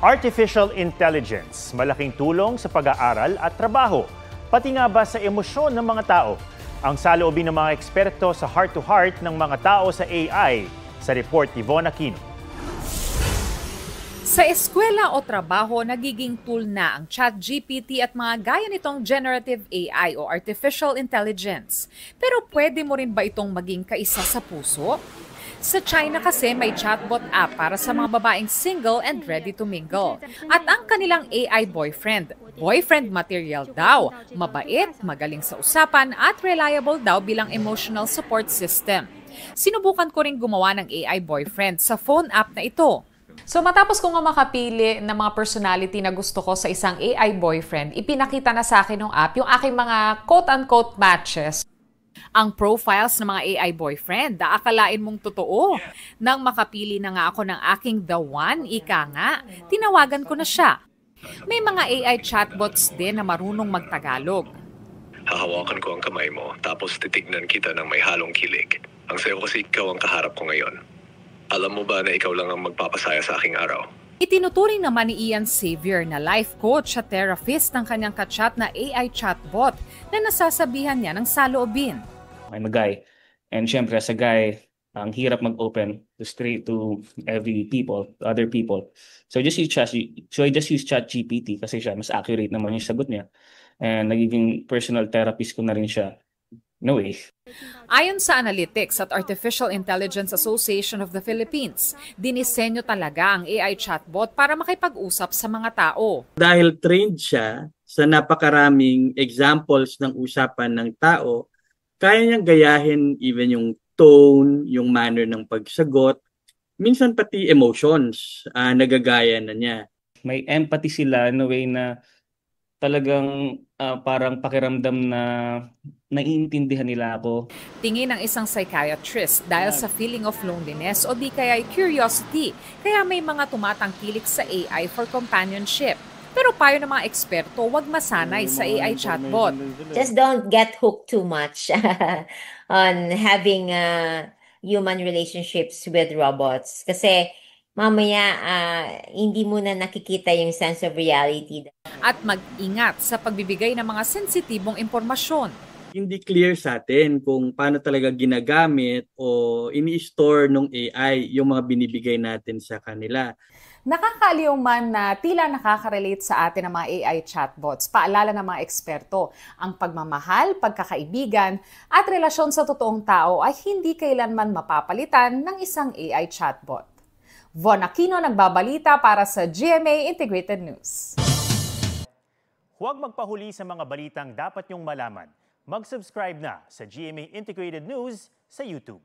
Artificial intelligence, malaking tulong sa pag-aaral at trabaho, pati nga ba sa emosyon ng mga tao. Ang saloobin ng mga eksperto sa heart-to-heart ng mga tao sa AI, sa report ni Von Aquino. Sa eskwela o trabaho, nagiging tool na ang ChatGPT at mga gaya nitong generative AI o artificial intelligence. Pero pwede mo rin ba itong maging kaisa sa puso? Sa China kasi may chatbot app para sa mga babaeng single and ready to mingle. At ang kanilang AI boyfriend material daw, mabait, magaling sa usapan at reliable daw bilang emotional support system. Sinubukan ko ring gumawa ng AI boyfriend sa phone app na ito. So matapos ko nga makapili ng mga personality na gusto ko sa isang AI boyfriend, ipinakita na sa akin ng app yung aking mga quote-unquote matches. Ang profiles ng mga AI boyfriend, akalain mong totoo. Nang makapili na nga ako ng aking the one, ika nga, tinawagan ko na siya. May mga AI chatbots din na marunong magtagalog. Hahawakan ko ang kamay mo, tapos titignan kita ng may halong kilig. Ang sayo kasi ikaw ang kaharap ko ngayon. Alam mo ba na ikaw lang ang magpapasaya sa aking araw? Itinuturing naman ni Ian Xavier na life coach at therapist ng kanyang kachat na AI chatbot na nasasabihan niya ng saloobin. I'm a guy. And syempre, as a guy, ang hirap mag-open straight to other people. So I just use ChatGPT kasi siya, mas accurate naman yung sagot niya. And nagiging personal therapist ko na rin siya. No way. Ayon sa Analytics at Artificial Intelligence Association of the Philippines, dinisenyo talaga ang AI chatbot para makipag-usap sa mga tao. Dahil trained siya sa napakaraming examples ng usapan ng tao, kaya niyang gayahin even yung tone, yung manner ng pagsagot, minsan pati emotions, nagagaya na niya. May empathy sila in a way na talagang parang pakiramdam na naiintindihan nila ako. Tingin ng isang psychiatrist dahil sa feeling of loneliness o di kaya curiosity, kaya may mga tumatangkilik sa AI for companionship. Pero payo ng mga eksperto, huwag masanay sa AI chatbot. Just don't get hooked too much on having human relationships with robots. Kasi mamaya hindi mo na nakikita yung sense of reality. At mag-ingat sa pagbibigay ng mga sensitibong impormasyon. Hindi clear sa atin kung paano talaga ginagamit o ini-store ng AI yung mga binibigay natin sa kanila. Nakakaaliw man na tila nakaka-relate sa atin ang mga AI chatbots. Paalala ng mga eksperto, ang pagmamahal, pagkakaibigan at relasyon sa totoong tao ay hindi kailanman mapapalitan ng isang AI chatbot. Von Aquino nagbabalita para sa GMA Integrated News. Huwag magpahuli sa mga balitang dapat niyong malaman. Mag-subscribe na sa GMA Integrated News sa YouTube.